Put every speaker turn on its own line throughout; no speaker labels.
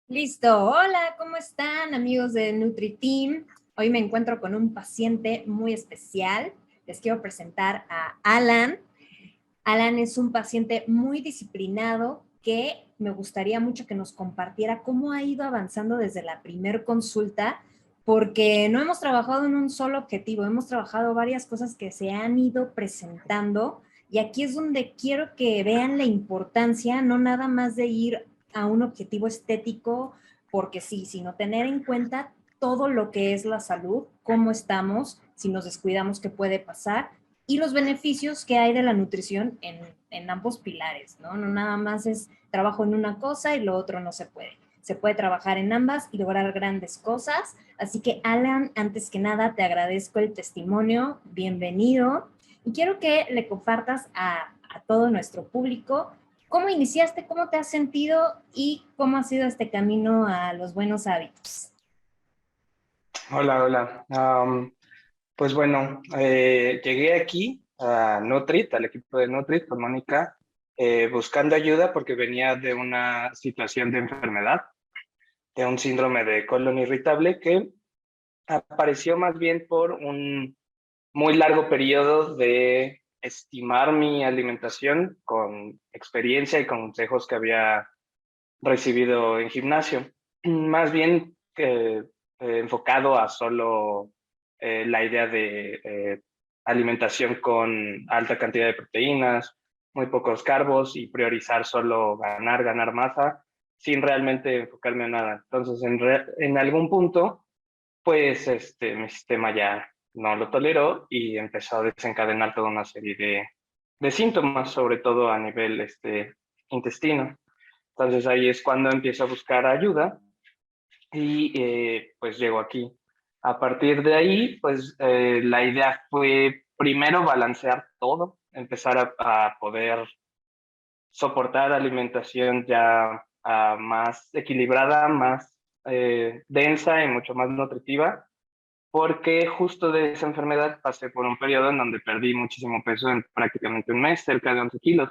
Listo, hola, ¿cómo están amigos de NutriTeam? Hoy me encuentro con un paciente muy especial. Les quiero presentar a Alan. Alan es un paciente muy disciplinado que me gustaría mucho que nos compartiera cómo ha ido avanzando desde la primer consulta, porque no hemos trabajado en un solo objetivo, hemos trabajado varias cosas que se han ido presentando y aquí es donde quiero que vean la importancia, no nada más de ir a un objetivo estético, porque sí, sino tener en cuenta todo lo que es la salud, cómo estamos, si nos descuidamos, qué puede pasar y los beneficios que hay de la nutrición en ambos pilares, ¿no? No nada más es trabajo en una cosa y lo otro no se puede. Se puede trabajar en ambas y lograr grandes cosas. Así que, Alan, antes que nada, te agradezco el testimonio. Bienvenido. Y quiero que le compartas a todo nuestro público cómo iniciaste, cómo te has sentido y cómo ha sido este camino a los buenos hábitos.
Hola, hola. Pues bueno, llegué aquí a Nutrit, al equipo de Nutrit con Mónica, buscando ayuda porque venía de una situación de enfermedad, de un síndrome de colon irritable que apareció más bien por un muy largo periodo de estimar mi alimentación con experiencia y consejos que había recibido en gimnasio. Más bien enfocado a solo la idea de alimentación con alta cantidad de proteínas, muy pocos carbos y priorizar solo ganar masa sin realmente enfocarme en nada. Entonces, en algún punto, pues mi sistema ya no lo toleró y empezó a desencadenar toda una serie de síntomas, sobre todo a nivel intestino. Entonces ahí es cuando empiezo a buscar ayuda y pues llego aquí. A partir de ahí, pues la idea fue primero balancear todo, empezar a poder soportar alimentación ya más equilibrada, más densa y mucho más nutritiva, porque justo de esa enfermedad pasé por un periodo en donde perdí muchísimo peso en prácticamente un mes, cerca de 11 kilos.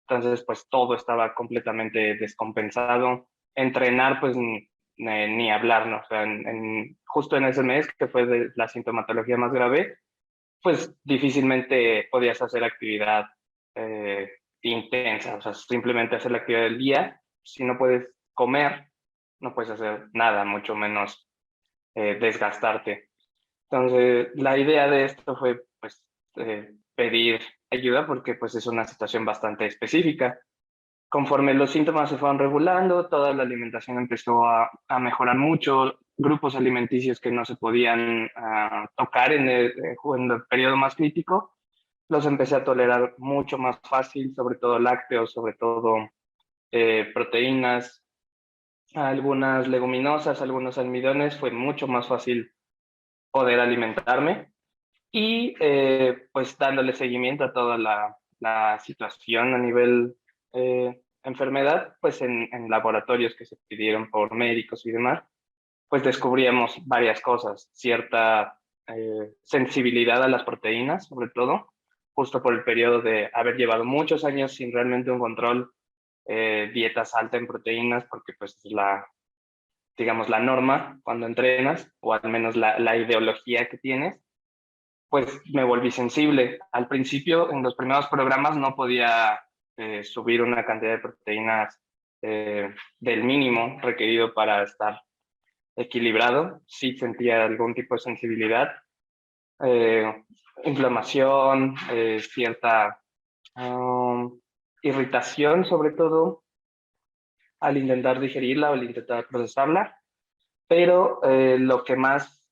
Entonces, pues todo estaba completamente descompensado. Entrenar, pues ni hablar, ¿no? O sea, justo en ese mes, que fue de la sintomatología más grave, pues difícilmente podías hacer actividad eh, intensa, o sea, simplemente hacer la actividad del día. Si no puedes comer, no puedes hacer nada, mucho menos desgastarte. Entonces, la idea de esto fue, pues, pedir ayuda porque, pues, es una situación bastante específica. Conforme los síntomas se fueron regulando, toda la alimentación empezó a mejorar mucho, grupos alimenticios que no se podían tocar en el periodo más crítico, los empecé a tolerar mucho más fácil, sobre todo lácteos, sobre todo proteínas, algunas leguminosas, algunos almidones, fue mucho más fácil poder alimentarme y pues dándole seguimiento a toda la situación a nivel enfermedad, pues en laboratorios que se pidieron por médicos y demás, pues descubríamos varias cosas, cierta sensibilidad a las proteínas, sobre todo, justo por el periodo de haber llevado muchos años sin realmente un control, dietas alta en proteínas, porque pues es digamos, la norma cuando entrenas, o al menos la ideología que tienes, pues me volví sensible. Al principio, en los primeros programas, no podía subir una cantidad de proteínas del mínimo requerido para estar equilibrado. Sí sentía algún tipo de sensibilidad, eh, inflamación, cierta irritación, sobre todo al intentar digerirla o al intentar procesarla. Pero lo que más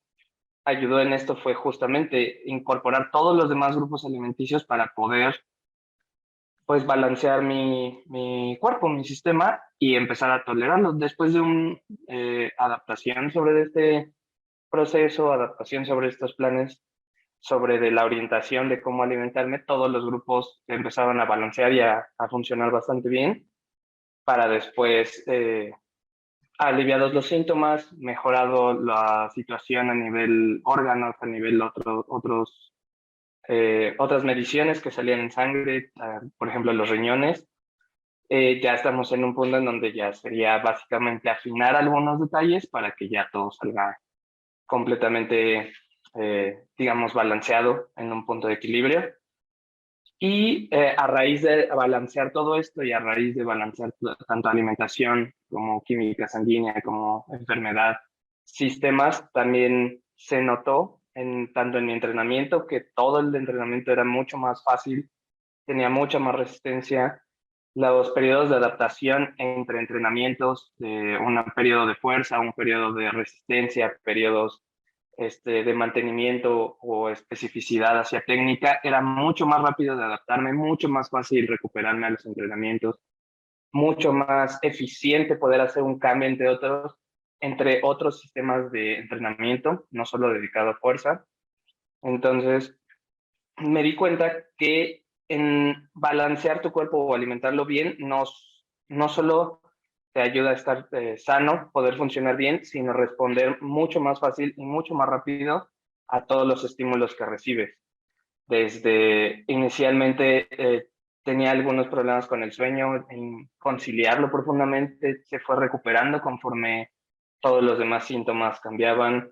ayudó en esto fue justamente incorporar todos los demás grupos alimenticios para poder pues balancear mi cuerpo, mi sistema y empezar a tolerarlo. Después de una adaptación sobre este proceso, adaptación sobre estos planes, sobre de la orientación de cómo alimentarme, todos los grupos empezaron a balancear y a funcionar bastante bien para después aliviados los síntomas, mejorado la situación a nivel órganos, a nivel otras mediciones que salían en sangre, por ejemplo, los riñones, ya estamos en un punto en donde ya sería básicamente afinar algunos detalles para que ya todo salga completamente, digamos, balanceado en un punto de equilibrio. Y a raíz de balancear todo esto y a raíz de balancear tanto alimentación como química sanguínea, como enfermedad, sistemas, también se notó tanto en mi entrenamiento que todo el entrenamiento era mucho más fácil, tenía mucha más resistencia. Los periodos de adaptación entre entrenamientos, de un periodo de fuerza, un periodo de resistencia, periodos de mantenimiento o especificidad hacia técnica, era mucho más rápido de adaptarme, mucho más fácil recuperarme a los entrenamientos, mucho más eficiente poder hacer un cambio entre otros sistemas de entrenamiento, no solo dedicado a fuerza. Entonces, me di cuenta que en balancear tu cuerpo o alimentarlo bien, no solo te ayuda a estar sano, poder funcionar bien, sino responder mucho más fácil y mucho más rápido a todos los estímulos que recibes. Desde inicialmente tenía algunos problemas con el sueño, en conciliarlo profundamente, se fue recuperando conforme todos los demás síntomas cambiaban,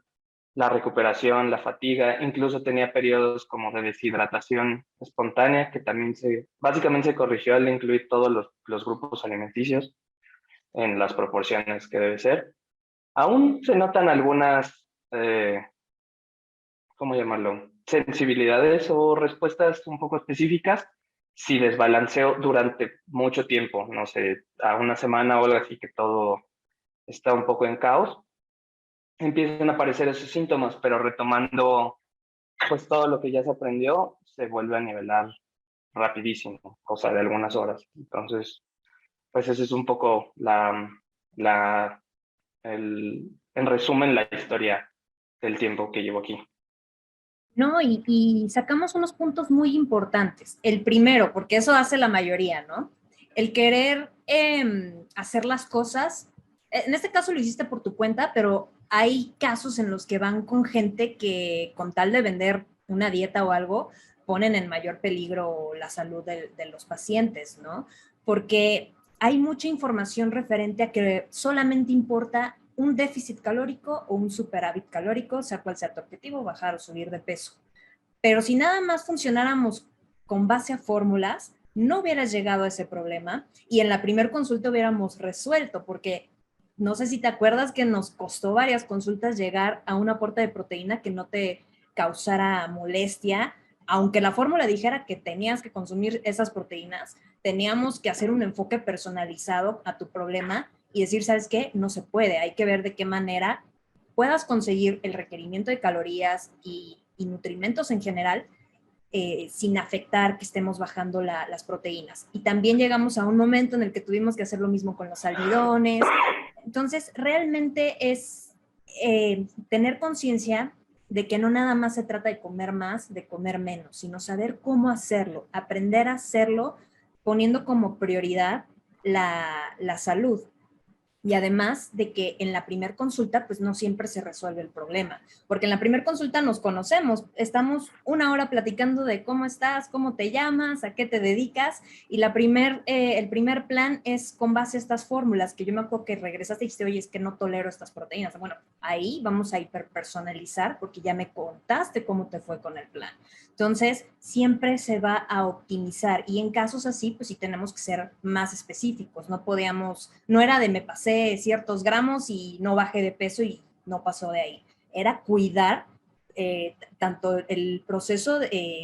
la recuperación, la fatiga, incluso tenía periodos como de deshidratación espontánea, que también básicamente se corrigió al incluir todos los grupos alimenticios en las proporciones que debe ser. Aún se notan algunas, ¿cómo llamarlo? Sensibilidades o respuestas un poco específicas si desbalanceo durante mucho tiempo, no sé, a una semana o algo así que todo está un poco en caos, empiezan a aparecer esos síntomas, pero retomando pues todo lo que ya se aprendió se vuelve a nivelar rapidísimo, cosa de algunas horas. Entonces, pues ese es un poco en resumen, la historia del tiempo que llevo aquí.
No, y sacamos unos puntos muy importantes. El primero, porque eso hace la mayoría, ¿no? El querer hacer las cosas, en este caso lo hiciste por tu cuenta, pero hay casos en los que van con gente que con tal de vender una dieta o algo, ponen en mayor peligro la salud de los pacientes, ¿no? Porque hay mucha información referente a que solamente importa un déficit calórico o un superávit calórico, sea cual sea tu objetivo, bajar o subir de peso. Pero si nada más funcionáramos con base a fórmulas, no hubieras llegado a ese problema y en la primer consulta hubiéramos resuelto, porque no sé si te acuerdas que nos costó varias consultas llegar a un aporte de proteína que no te causara molestia, aunque la fórmula dijera que tenías que consumir esas proteínas, teníamos que hacer un enfoque personalizado a tu problema y decir, ¿sabes qué? No se puede, hay que ver de qué manera puedas conseguir el requerimiento de calorías y nutrimentos en general sin afectar que estemos bajando las proteínas. Y también llegamos a un momento en el que tuvimos que hacer lo mismo con los almidones. Entonces, realmente es tener conciencia de que no nada más se trata de comer más, de comer menos, sino saber cómo hacerlo, aprender a hacerlo poniendo como prioridad la salud. Y además de que en la primer consulta, pues no siempre se resuelve el problema, porque en la primer consulta nos conocemos, estamos una hora platicando de cómo estás, cómo te llamas, a qué te dedicas, y el primer plan es con base a estas fórmulas, que yo me acuerdo que regresaste y dijiste, oye, es que no tolero estas proteínas. Bueno, ahí vamos a hiperpersonalizar, porque ya me contaste cómo te fue con el plan. Entonces, siempre se va a optimizar y en casos así, pues sí tenemos que ser más específicos. No era de me pasé ciertos gramos y no bajé de peso y no pasó de ahí. Era cuidar tanto el proceso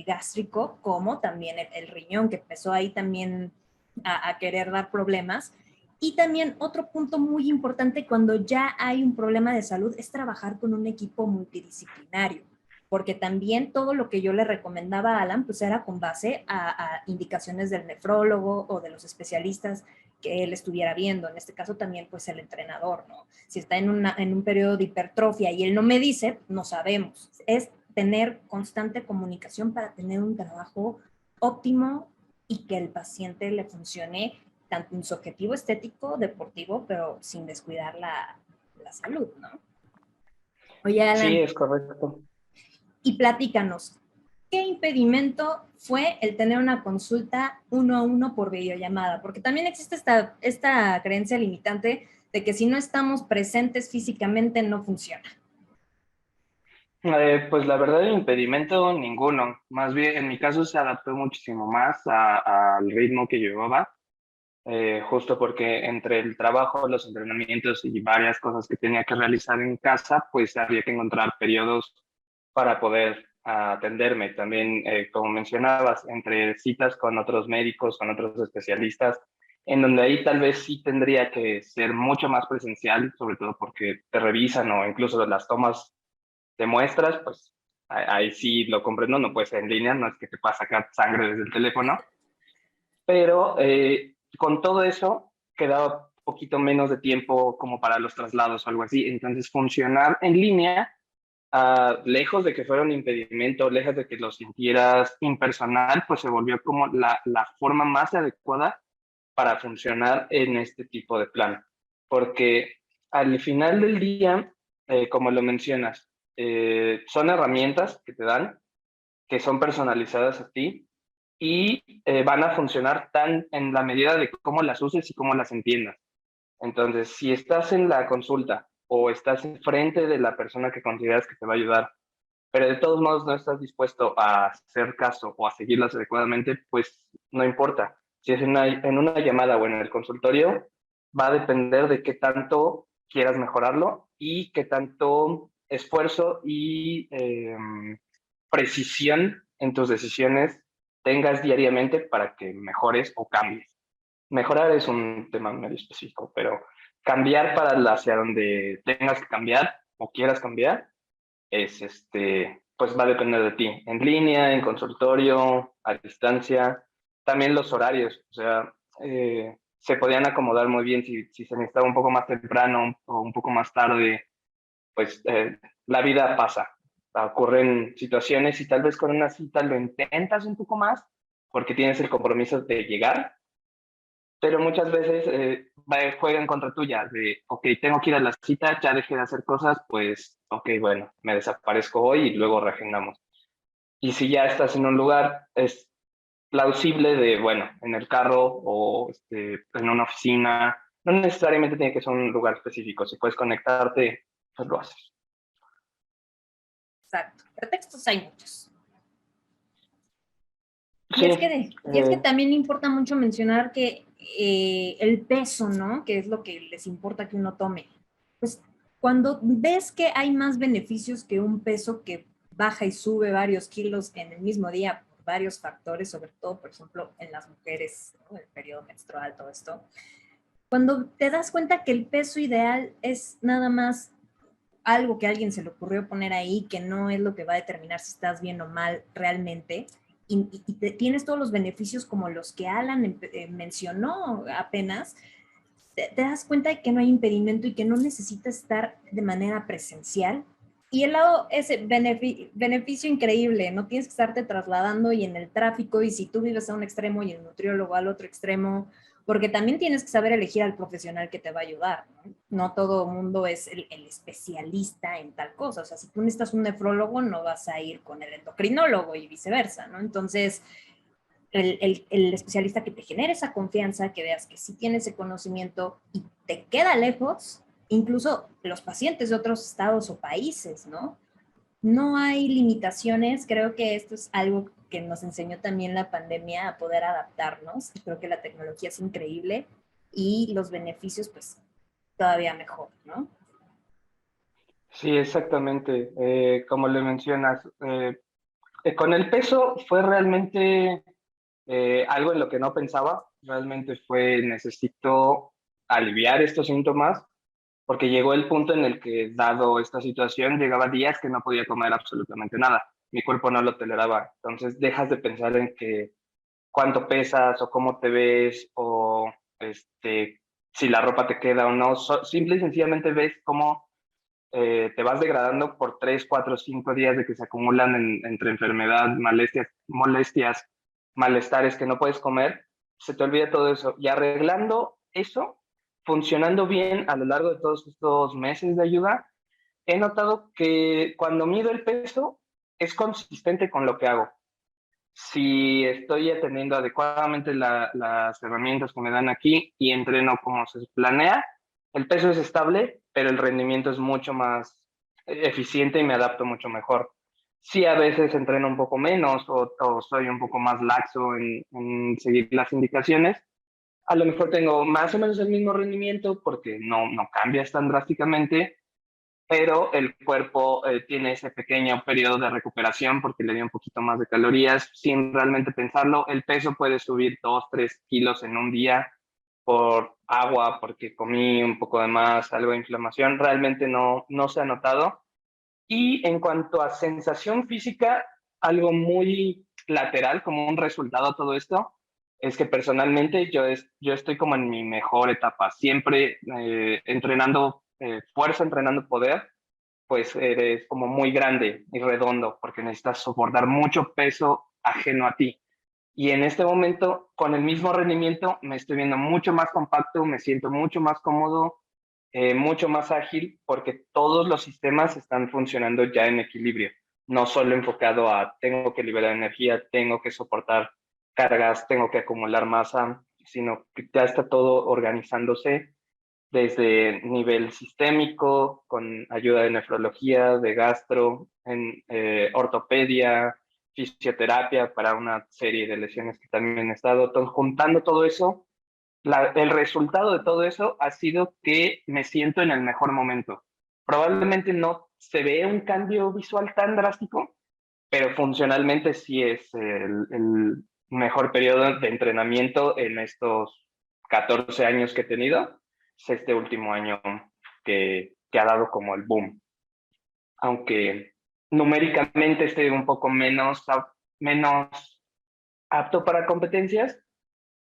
gástrico como también el riñón, que empezó ahí también a querer dar problemas. Y también otro punto muy importante cuando ya hay un problema de salud es trabajar con un equipo multidisciplinario, porque también todo lo que yo le recomendaba a Alan pues era con base a indicaciones del nefrólogo o de los especialistas que él estuviera viendo, en este caso también pues el entrenador, ¿no? Si está en un periodo de hipertrofia y él no me dice, no sabemos. Es tener constante comunicación para tener un trabajo óptimo y que el paciente le funcione tanto en su objetivo estético, deportivo, pero sin descuidar la salud, ¿no? Oye,
Sí,
Alan,
es correcto.
y platícanos, ¿Qué impedimento fue el tener una consulta 1 a 1 por videollamada? Porque también existe esta creencia limitante de que si no estamos presentes físicamente no funciona.
Pues la verdad, el impedimento ninguno. Más bien, en mi caso se adaptó muchísimo más al ritmo que llevaba, justo porque entre el trabajo, los entrenamientos y varias cosas que tenía que realizar en casa, pues había que encontrar periodos para poder atenderme. También, como mencionabas, entre citas con otros médicos, con otros especialistas, en donde ahí tal vez sí tendría que ser mucho más presencial, sobre todo porque te revisan o incluso las tomas de muestras, pues ahí sí lo comprendo, no puede ser en línea, no es que te pueda sacar sangre desde el teléfono, pero con todo eso quedaba un poquito menos de tiempo como para los traslados o algo así, entonces funcionar en línea, lejos de que fuera un impedimento, lejos de que lo sintieras impersonal, pues se volvió como la forma más adecuada para funcionar en este tipo de plan, porque al final del día, como lo mencionas, son herramientas que te dan, que son personalizadas a ti y van a funcionar tan en la medida de cómo las uses y cómo las entiendas. Entonces, si estás en la consulta o estás enfrente de la persona que consideras que te va a ayudar, pero de todos modos no estás dispuesto a hacer caso o a seguirlas adecuadamente, pues no importa. Si es en una llamada o en el consultorio, va a depender de qué tanto quieras mejorarlo y qué tanto esfuerzo y precisión en tus decisiones tengas diariamente para que mejores o cambies. Mejorar es un tema medio específico, pero cambiar para hacia donde tengas que cambiar o quieras cambiar es pues va a depender de ti. En línea, en consultorio, a distancia, también los horarios, o sea, se podían acomodar muy bien si se necesitaba un poco más temprano o un poco más tarde, pues la vida pasa. Ocurren situaciones y tal vez con una cita lo intentas un poco más porque tienes el compromiso de llegar, pero muchas veces juegan contra tuya, de, ok, tengo que ir a la cita, ya dejé de hacer cosas, pues, ok, bueno, me desaparezco hoy y luego reagendamos. Y si ya estás en un lugar, es plausible de, bueno, en el carro o en una oficina, no necesariamente tiene que ser un lugar específico, si puedes conectarte, pues lo haces.
Exacto. Pretextos hay muchos. Y
Sí,
es que también importa mucho mencionar que el peso, ¿no? Que es lo que les importa que uno tome. Pues cuando ves que hay más beneficios que un peso que baja y sube varios kilos en el mismo día por varios factores, sobre todo, por ejemplo, en las mujeres, ¿no? El periodo menstrual, todo esto. Cuando te das cuenta que el peso ideal es nada más algo que a alguien se le ocurrió poner ahí, que no es lo que va a determinar si estás bien o mal realmente, y tienes todos los beneficios como los que Alan mencionó apenas, te das cuenta de que no hay impedimento y que no necesitas estar de manera presencial. Y el lado, ese beneficio increíble, no tienes que estarte trasladando y en el tráfico, y si tú vives a un extremo y el nutriólogo al otro extremo, porque también tienes que saber elegir al profesional que te va a ayudar, ¿no? No todo mundo es el especialista en tal cosa, o sea, si tú necesitas un nefrólogo, no vas a ir con el endocrinólogo y viceversa, ¿no? Entonces, el especialista que te genere esa confianza, que veas que sí tiene ese conocimiento y te queda lejos, incluso los pacientes de otros estados o países, ¿no? No hay limitaciones, creo que esto es algo que nos enseñó también la pandemia a poder adaptarnos, y creo que la tecnología es increíble y los beneficios pues todavía mejor, ¿no?
sí, exactamente. Como le mencionas, con el peso fue realmente algo en lo que no pensaba. Realmente fue, necesito aliviar estos síntomas, porque llegó el punto en el que, dado esta situación, llegaba días que no podía comer absolutamente nada. Mi cuerpo no lo toleraba. Entonces dejas de pensar en que cuánto pesas o cómo te ves o si la ropa te queda o no. Simple y sencillamente ves cómo te vas degradando por 3, 4, 5 días de que se acumulan entre enfermedad, molestias, malestares que no puedes comer, se te olvida todo eso. Y arreglando eso, funcionando bien a lo largo de todos estos meses de ayuda, he notado que cuando mido el peso es consistente con lo que hago. si estoy atendiendo adecuadamente las herramientas que me dan aquí y entreno como se planea, el peso es estable, pero el rendimiento es mucho más eficiente y me adapto mucho mejor. Si a veces entreno un poco menos o soy un poco más laxo en seguir las indicaciones, a lo mejor tengo más o menos el mismo rendimiento porque no cambias tan drásticamente, pero el cuerpo tiene ese pequeño periodo de recuperación porque le dio un poquito más de calorías sin realmente pensarlo. El peso puede subir 2, 3 kilos en un día por agua, porque comí un poco de más, algo de inflamación. Realmente no se ha notado. Y en cuanto a sensación física, algo muy lateral como un resultado de todo esto, es que personalmente yo estoy como en mi mejor etapa, siempre entrenando fuerza, entrenando poder, pues eres como muy grande y redondo porque necesitas soportar mucho peso ajeno a ti. Y en este momento, con el mismo rendimiento, me estoy viendo mucho más compacto, me siento mucho más cómodo, mucho más ágil, porque todos los sistemas están funcionando ya en equilibrio, no solo enfocado a tengo que liberar energía, tengo que soportar cargas, tengo que acumular masa, sino que ya está todo organizándose desde nivel sistémico, con ayuda de nefrología, de gastro, en ortopedia, fisioterapia para una serie de lesiones que también he estado. Entonces, juntando todo eso, el resultado de todo eso ha sido que me siento en el mejor momento. Probablemente no se ve un cambio visual tan drástico, pero funcionalmente sí es el mejor periodo de entrenamiento en estos 14 años que he tenido. Es este último año que ha dado como el boom. Aunque numéricamente esté un poco menos apto para competencias,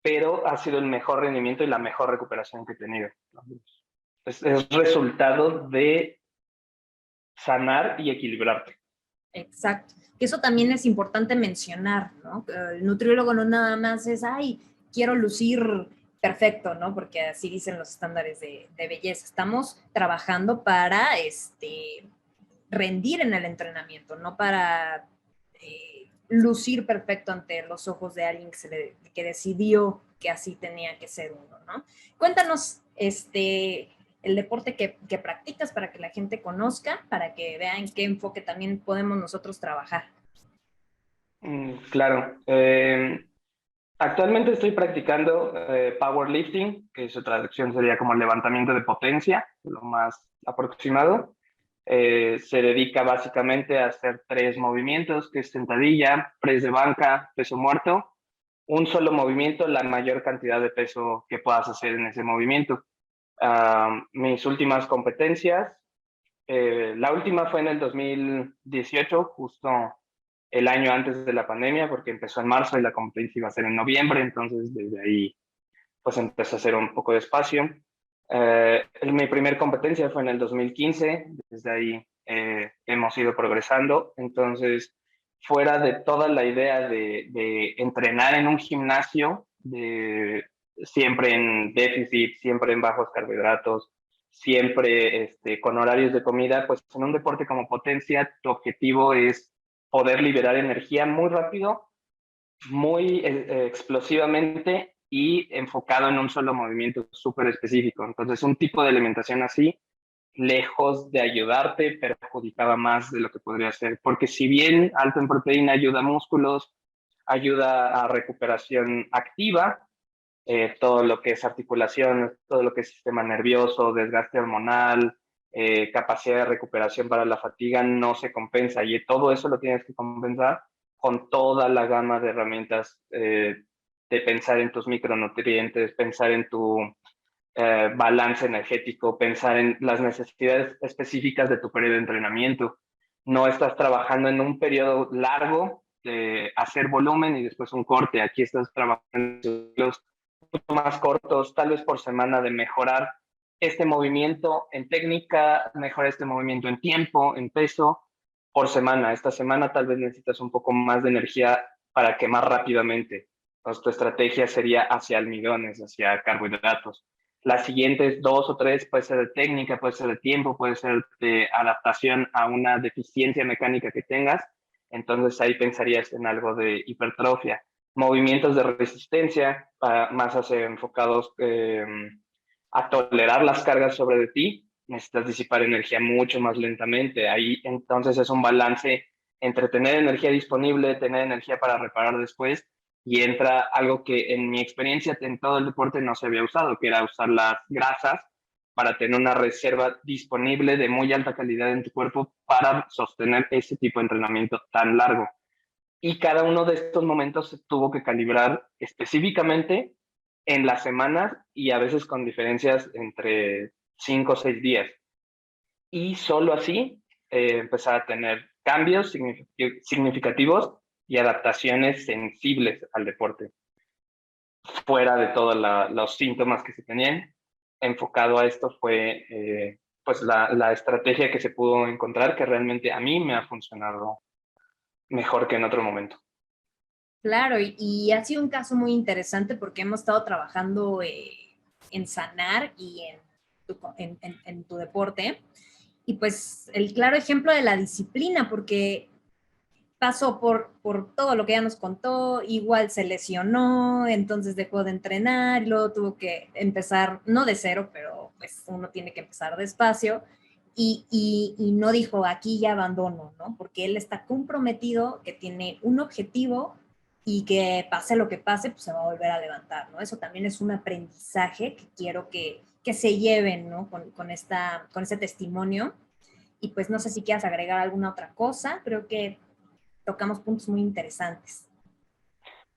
pero ha sido el mejor rendimiento y la mejor recuperación que he tenido. Es resultado de sanar y equilibrarte.
Exacto. Que eso también es importante mencionar, ¿no? El nutriólogo no nada más es, ay, quiero lucir perfecto, ¿no? Porque así dicen los estándares de belleza. Estamos trabajando para rendir en el entrenamiento, no para lucir perfecto ante los ojos de alguien que decidió que así tenía que ser uno, ¿no? Cuéntanos, el deporte que practicas para que la gente conozca, para que vean qué enfoque también podemos nosotros trabajar.
Claro. Actualmente estoy practicando powerlifting, que su traducción sería como levantamiento de potencia, lo más aproximado. Se dedica básicamente a hacer tres movimientos, que es sentadilla, press de banca, peso muerto. Un solo movimiento, la mayor cantidad de peso que puedas hacer en ese movimiento. Mis últimas competencias, la última fue en el 2018, justo el año antes de la pandemia, porque empezó en marzo y la competencia iba a ser en noviembre, entonces desde ahí pues empezó a hacer un poco de espacio. Mi primer competencia fue en el 2015, desde ahí hemos ido progresando, entonces fuera de toda la idea de entrenar en un gimnasio, siempre en déficit, siempre en bajos carbohidratos, siempre con horarios de comida, pues en un deporte como potencia, tu objetivo es poder liberar energía muy rápido, muy explosivamente y enfocado en un solo movimiento súper específico. Entonces, un tipo de alimentación así, lejos de ayudarte, perjudicaba más de lo que podría ser. Porque si bien alto en proteína ayuda a músculos, ayuda a recuperación activa, todo lo que es articulación, todo lo que es sistema nervioso, desgaste hormonal, capacidad de recuperación para la fatiga, no se compensa. Y todo eso lo tienes que compensar con toda la gama de herramientas de pensar en tus micronutrientes, pensar en tu balance energético, pensar en las necesidades específicas de tu periodo de entrenamiento. No estás trabajando en un periodo largo de hacer volumen y después un corte. Aquí estás trabajando en los más cortos, tal vez por semana, de mejorar este movimiento en técnica, mejorar este movimiento en tiempo, en peso, por semana. Esta semana tal vez necesitas un poco más de energía para quemar rápidamente. Entonces, tu estrategia sería hacia almidones, hacia carbohidratos. Las siguientes dos o tres puede ser de técnica, puede ser de tiempo, puede ser de adaptación a una deficiencia mecánica que tengas. entonces ahí pensarías en algo de hipertrofia. Movimientos de resistencia, más enfocados a tolerar las cargas sobre de ti, necesitas disipar energía mucho más lentamente. Ahí entonces es un balance entre tener energía disponible, tener energía para reparar después, y entra algo que en mi experiencia en todo el deporte no se había usado, que era usar las grasas para tener una reserva disponible de muy alta calidad en tu cuerpo para sostener ese tipo de entrenamiento tan largo. Y cada uno de estos momentos se tuvo que calibrar específicamente en las semanas y a veces con diferencias entre 5 o 6 días. Y solo así empezar a tener cambios significativos y adaptaciones sensibles al deporte, fuera de todos los síntomas que se tenían. Enfocado a esto fue pues la estrategia que se pudo encontrar, que realmente a mí me ha funcionado mejor que en otro momento.
Claro, y ha sido un caso muy interesante porque hemos estado trabajando en sanar y en tu deporte. Y pues el claro ejemplo de la disciplina, porque pasó por todo lo que ya nos contó, igual se lesionó, entonces dejó de entrenar, y luego tuvo que empezar, no de cero, pero pues uno tiene que empezar despacio, y no dijo, aquí ya abandono, ¿no? Porque él está comprometido, que tiene un objetivo, y que pase lo que pase, pues se va a volver a levantar, ¿no? Eso también es un aprendizaje que quiero que se lleven, ¿no? Con este testimonio. Y pues no sé si quieras agregar alguna otra cosa, creo que tocamos puntos muy interesantes.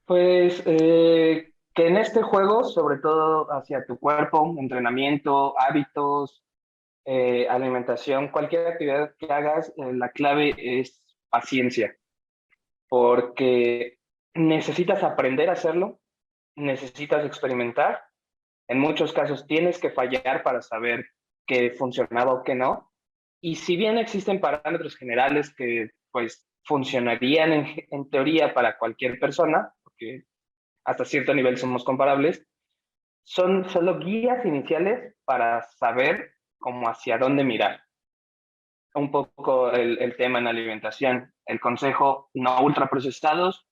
Pues que en este juego, sobre todo hacia tu cuerpo, entrenamiento, hábitos, alimentación, cualquier actividad que hagas, la clave es paciencia, porque necesitas aprender a hacerlo, necesitas experimentar. En muchos casos tienes que fallar para saber qué funcionaba o qué no. Y si bien existen parámetros generales que pues funcionarían en teoría para cualquier persona, porque hasta cierto nivel somos comparables, son solo guías iniciales para saber cómo hacia dónde mirar. Un poco el tema en alimentación, el consejo no ultraprocesados,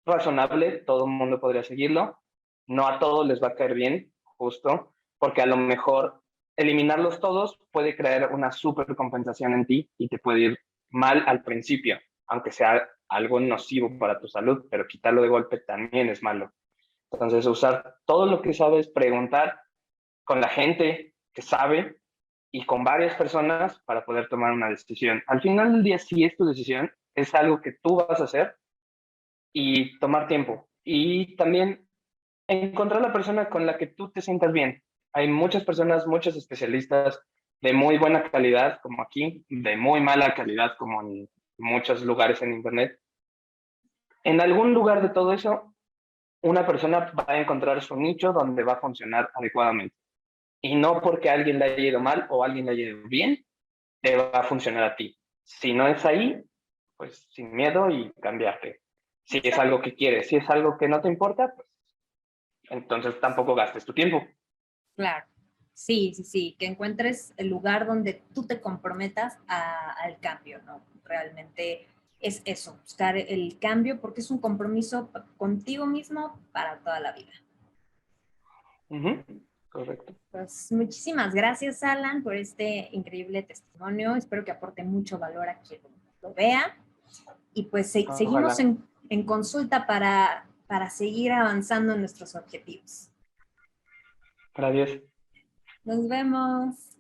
razonable, todo el mundo podría seguirlo, no a todos les va a caer bien, justo, porque a lo mejor eliminarlos todos puede crear una supercompensación en ti y te puede ir mal al principio, aunque sea algo nocivo para tu salud, pero quitarlo de golpe también es malo. Entonces, usar todo lo que sabes, preguntar con la gente que sabe y con varias personas para poder tomar una decisión. Al final del día, si es tu decisión, es algo que tú vas a hacer y tomar tiempo. Y también encontrar la persona con la que tú te sientas bien. Hay muchas personas, muchos especialistas de muy buena calidad, como aquí, de muy mala calidad, como en muchos lugares en Internet. En algún lugar de todo eso, una persona va a encontrar su nicho donde va a funcionar adecuadamente. Y no porque a alguien le haya ido mal o a alguien le haya ido bien, te va a funcionar a ti. Si no es ahí, pues sin miedo y cambiarte. Si es algo que quieres, si es algo que no te importa, pues entonces tampoco gastes tu tiempo.
Claro, sí, sí, sí, que encuentres el lugar donde tú te comprometas al cambio, ¿no? Realmente es eso, buscar el cambio porque es un compromiso contigo mismo para toda la vida.
Correcto.
Pues muchísimas gracias, Alan, por este increíble testimonio. Espero que aporte mucho valor a quien lo vea. Y pues seguimos
Ojalá.
en consulta para seguir avanzando en nuestros objetivos.
Gracias.
Nos vemos.